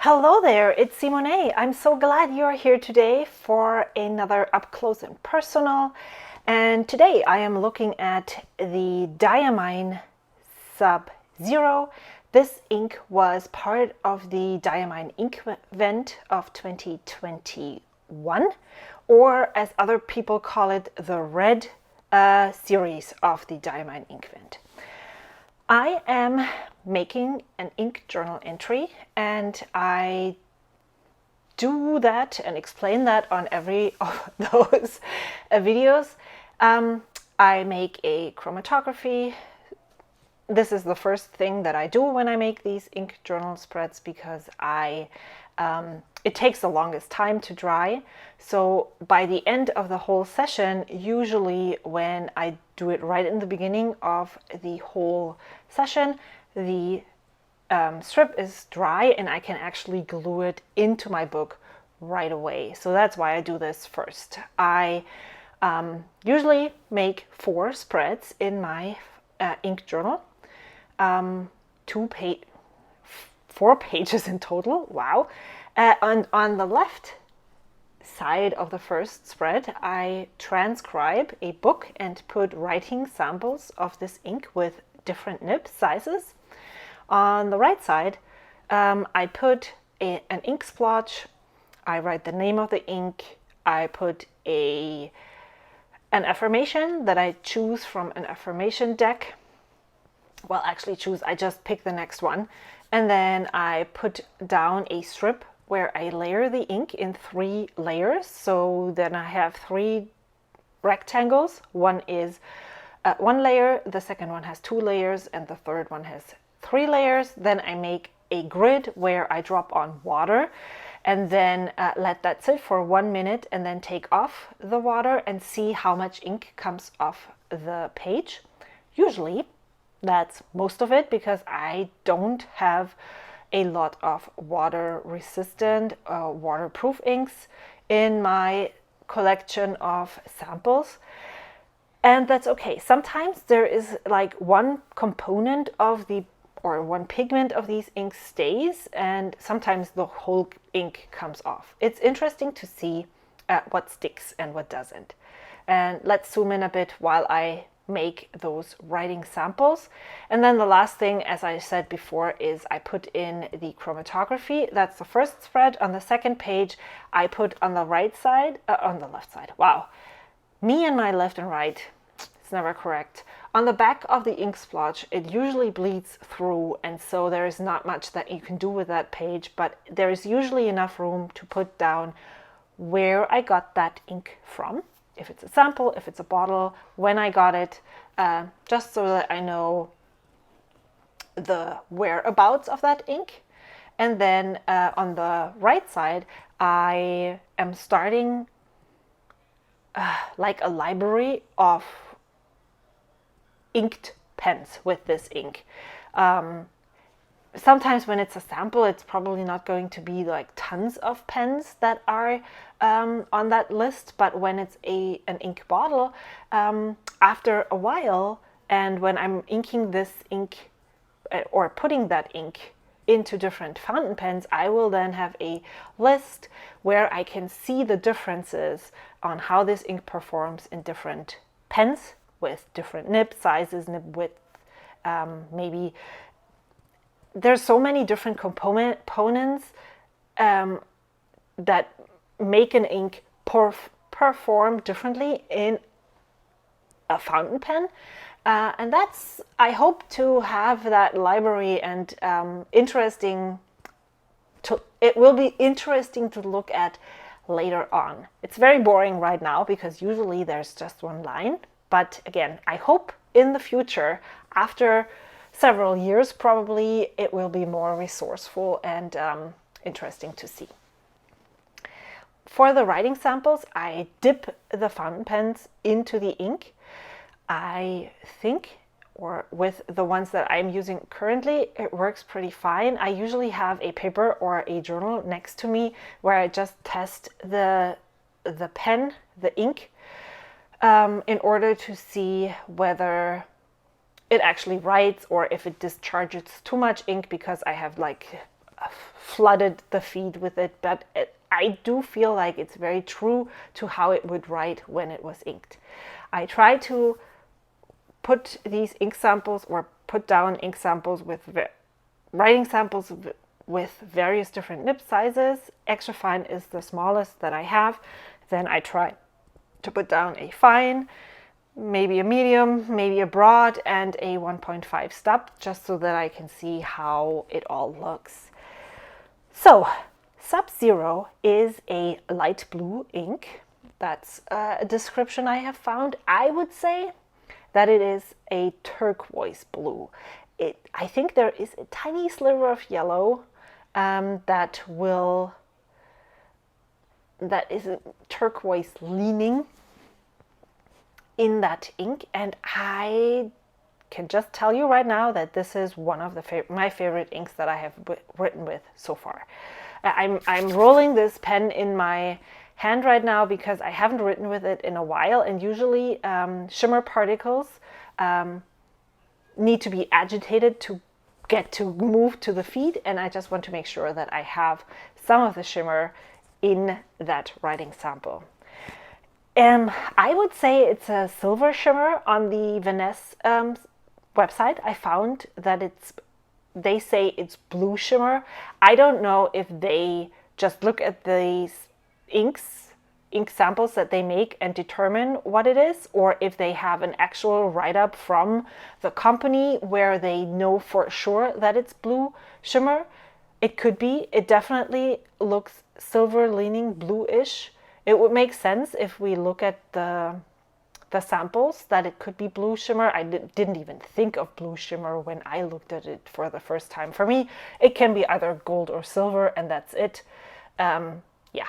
Hello there, it's Simone. I'm so glad you're here today for another up close and personal. And today I am looking at the Diamine Subzero. This ink was part of the Diamine ink event of 2021, or as other people call it, the red series of the Diamine ink event. I am making an ink journal entry, and I do that and explain that on every of those videos. I make a chromatography. This is the first thing that I do when I make these ink journal spreads because it takes the longest time to dry. So by the end of the whole session, usually when I do it right in the beginning of the whole session, the strip is dry and I can actually glue it into my book right away. So that's why I do this first. I usually make 4 spreads in my ink journal, 4 pages in total. Wow. And on the left side of the first spread, I transcribe a book and put writing samples of this ink with different nib sizes. On the right side, I put an ink splotch. I write the name of the ink. I put an affirmation that I choose from an affirmation deck. Well, actually I just pick the next one. And then I put down a strip where I layer the ink in 3 layers. So then I have 3 rectangles. One is 1 layer, the second one has 2 layers, and the third one has 3 layers. Then I make a grid where I drop on water and then let that sit for 1 minute and then take off the water and see how much ink comes off the page. Usually that's most of it because I don't have a lot of water resistant, waterproof inks in my collection of samples. And that's okay. Sometimes there is like one component of one pigment of these inks stays, and sometimes the whole ink comes off. It's interesting to see what sticks and what doesn't. And let's zoom in a bit while I make those writing samples. And then the last thing, as I said before, is I put in the chromatography. That's the first spread. On the second page, I put on the right side, on the left side. Wow, me and my left and right, it's never correct. On the back of the ink splotch, it usually bleeds through, and so there is not much that you can do with that page, but there is usually enough room to put down where I got that ink from. If it's a sample, if it's a bottle, when I got it, just so that I know the whereabouts of that ink. And then on the right side, I am starting like a library of inked pens with this ink. Sometimes when it's a sample, it's probably not going to be like tons of pens that are on that list, but when it's an ink bottle, after a while, and when I'm inking this ink or putting that ink into different fountain pens, I will then have a list where I can see the differences on how this ink performs in different pens with different nib sizes, nib width, maybe. There's so many different components that make an ink perform differently in a fountain pen. And that's, I hope to have that library and it will be interesting to look at later on. It's very boring right now because usually there's just one line. But again, I hope in the future, after several years probably, it will be more resourceful and interesting to see. For the writing samples, I dip the fountain pens into the ink. I think, or with the ones that I'm using currently, it works pretty fine. I usually have a paper or a journal next to me where I just test the pen, the ink, in order to see whether it actually writes or if it discharges too much ink, because I have like flooded the feed with it, but I do feel like it's very true to how it would write when it was inked. I try to put these ink samples or put down ink samples with writing samples with various different nib sizes. Extra fine is the smallest that I have. Then I try to put down a fine, maybe a medium, maybe a broad, and a 1.5 stub, just so that I can see how it all looks. So Subzero is a light blue ink. That's a description I have found. I would say that it is a turquoise blue. I think there is a tiny sliver of yellow that is turquoise leaning in that ink, and I can just tell you right now that this is one of my favorite inks that I have written with so far. I'm rolling this pen in my hand right now because I haven't written with it in a while, and usually shimmer particles need to be agitated to get to move to the feed, and I just want to make sure that I have some of the shimmer in that writing sample. I would say it's a silver shimmer. On the Vaness website, I found that they say it's blue shimmer. I don't know if they just look at these ink samples that they make and determine what it is, or if they have an actual write-up from the company where they know for sure that it's blue shimmer. It could be. It definitely looks silver leaning bluish. It would make sense if we look at the samples that it could be blue shimmer. I didn't even think of blue shimmer when I looked at it for the first time. For me, it can be either gold or silver, and that's it. Yeah.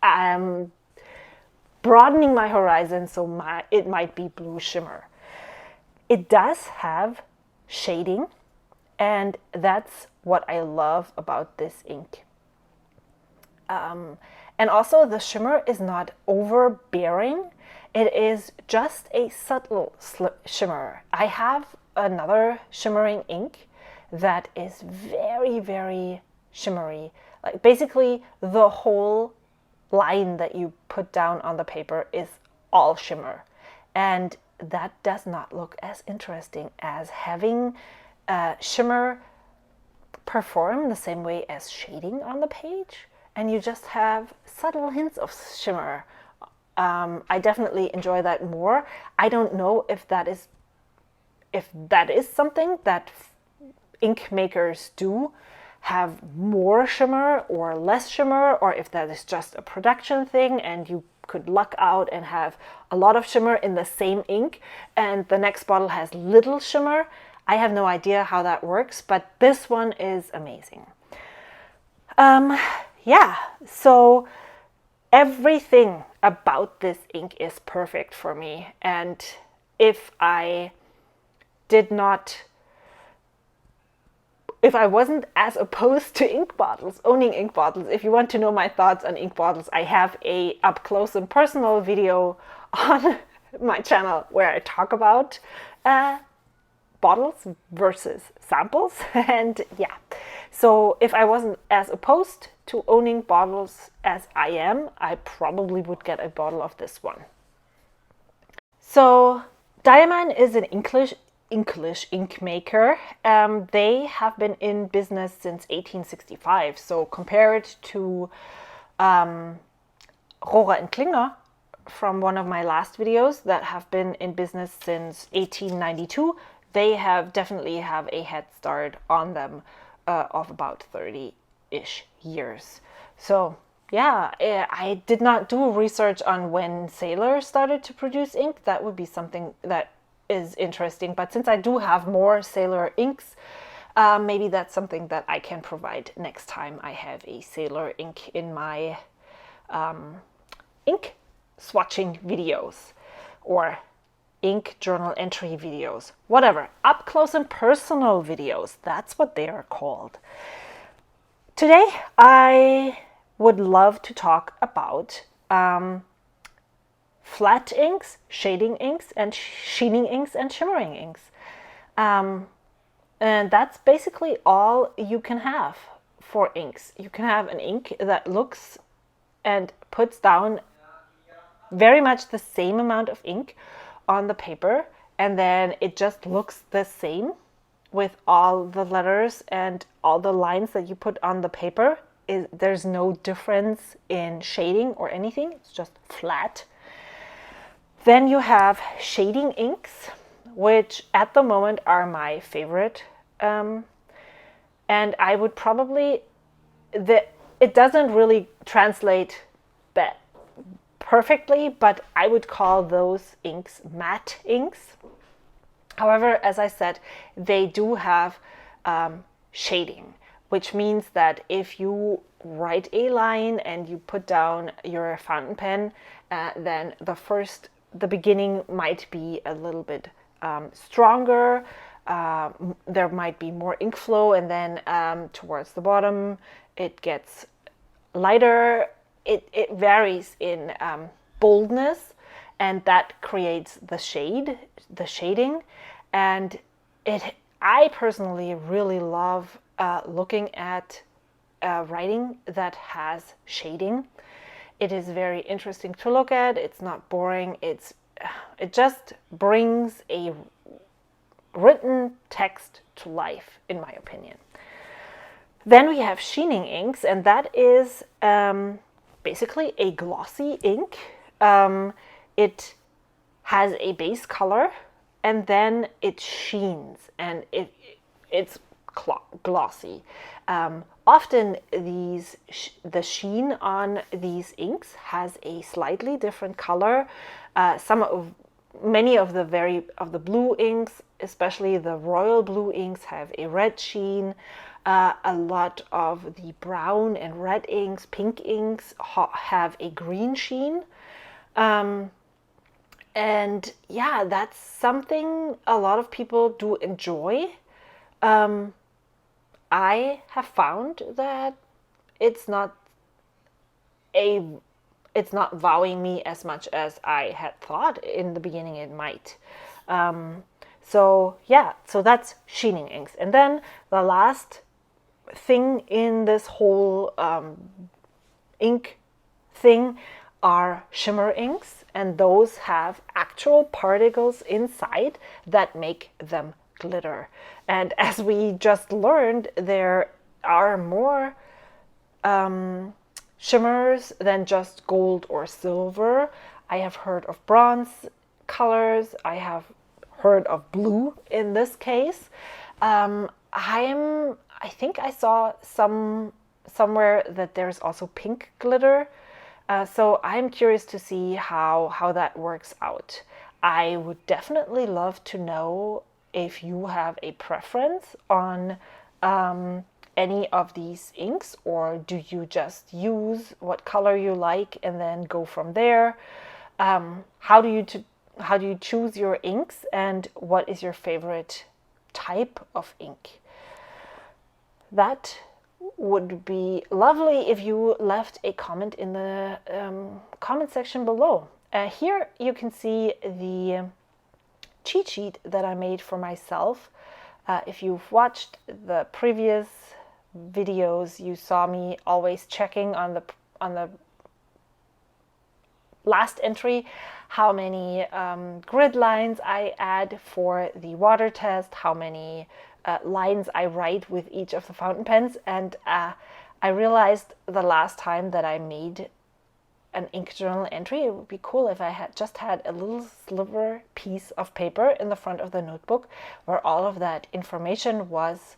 I'm broadening my horizon, so it might be blue shimmer. It does have shading, and that's what I love about this ink. And also the shimmer is not overbearing. It is just a subtle shimmer. I have another shimmering ink that is very, very shimmery. Like basically the whole line that you put down on the paper is all shimmer. And that does not look as interesting as having shimmer perform the same way as shading on the page. And you just have subtle hints of shimmer. I definitely enjoy that more. I don't know if that is something that ink makers do, have more shimmer or less shimmer, or if that is just a production thing and you could luck out and have a lot of shimmer in the same ink and the next bottle has little shimmer. I have no idea how that works, but this one is amazing. Yeah, so everything about this ink is perfect for me. And if I wasn't as opposed to owning ink bottles, if you want to know my thoughts on ink bottles, I have a up close and personal video on my channel where I talk about bottles versus samples. And yeah, so if I wasn't as opposed to owning bottles as I am, I probably would get a bottle of this one. So Diamine is an English ink maker. They have been in business since 1865. So compared to Rohrer and Klinger from one of my last videos that have been in business since 1892, they definitely have a head start on them of about 30-ish years. So yeah, I did not do research on when Sailor started to produce ink. That would be something that is interesting. But since I do have more Sailor inks, maybe that's something that I can provide next time I have a Sailor ink in my ink swatching videos or ink journal entry videos, whatever, up close and personal videos. That's what they are called. Today, I would love to talk about flat inks, shading inks, and sheening inks and shimmering inks. And that's basically all you can have for inks. You can have an ink that looks and puts down very much the same amount of ink on the paper, and then it just looks the same with all the letters and all the lines that you put on the paper. There's no difference in shading or anything, it's just flat. Then you have shading inks, which at the moment are my favorite. And I would probably, it doesn't really translate perfectly, but I would call those inks matte inks. However, as I said, they do have shading, which means that if you write a line and you put down your fountain pen, then the beginning might be a little bit stronger. There might be more ink flow, and then towards the bottom it gets lighter. It varies in boldness, and that creates the shading. And I personally really love looking at writing that has shading. It is very interesting to look at. It's not boring. It just brings a written text to life, in my opinion. Then we have sheening inks, and that is basically a glossy ink. It has a base color, and then it sheens, and it's glossy. Often the sheen on these inks has a slightly different color. Many of the blue inks, especially the royal blue inks, have a red sheen. A lot of the brown and red inks, pink inks, have a green sheen. And yeah, that's something a lot of people do enjoy. I have found that it's not wowing me as much as I had thought in the beginning it might. So that's sheening inks. And then the last thing in this whole ink thing are shimmer inks, and those have actual particles inside that make them glitter. And as we just learned, there are more shimmers than just gold or silver. I have heard of bronze colors. I have heard of blue in this case. I think I saw somewhere that there's also pink glitter. So I'm curious to see how that works out. I would definitely love to know if you have a preference on any of these inks, or do you just use what color you like and then go from there? How do you choose your inks, and what is your favorite type of ink? That would be lovely if you left a comment in the comment section below. Here you can see the cheat sheet that I made for myself. If you've watched the previous videos, you saw me always checking on the last entry how many grid lines I add for the water test, how many lines I write with each of the fountain pens. And I realized the last time that I made an ink journal entry, it would be cool if I had just had a little sliver piece of paper in the front of the notebook where all of that information was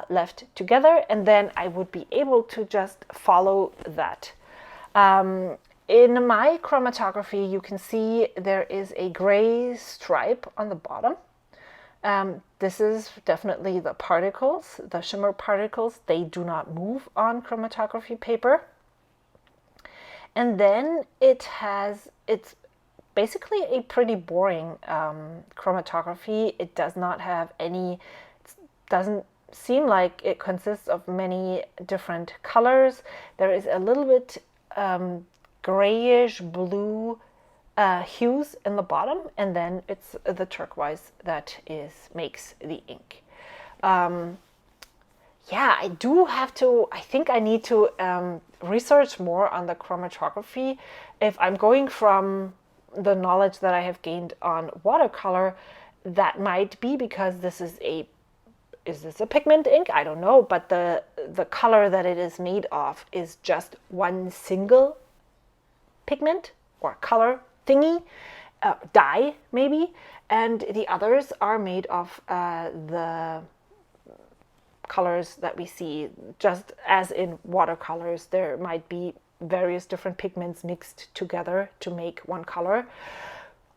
left together, and then I would be able to just follow that. In my chromatography, you can see there is a gray stripe on the bottom. This is definitely the particles, the shimmer particles. They do not move on chromatography paper. And then it's basically a pretty boring chromatography. It does not have it doesn't seem like it consists of many different colors. There is a little bit grayish blue hues in the bottom, and then it's the turquoise that makes the ink. Yeah, I do have to, I think I need to research more on the chromatography. If I'm going from the knowledge that I have gained on watercolor, that might be because is this a pigment ink? I don't know, but the color that it is made of is just one single pigment or color thingy, dye maybe, and the others are made of the colors that we see. Just as in watercolors, there might be various different pigments mixed together to make one color.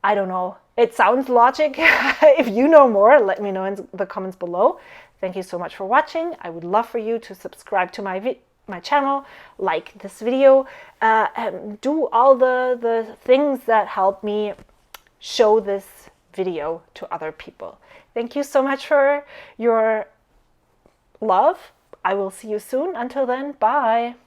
I don't know. It sounds logic. If you know more, let me know in the comments below. Thank you so much for watching. I would love for you to subscribe to my channel, like this video, and do all the things that help me show this video to other people. Thank you so much for your love. I will see you soon. Until then, bye.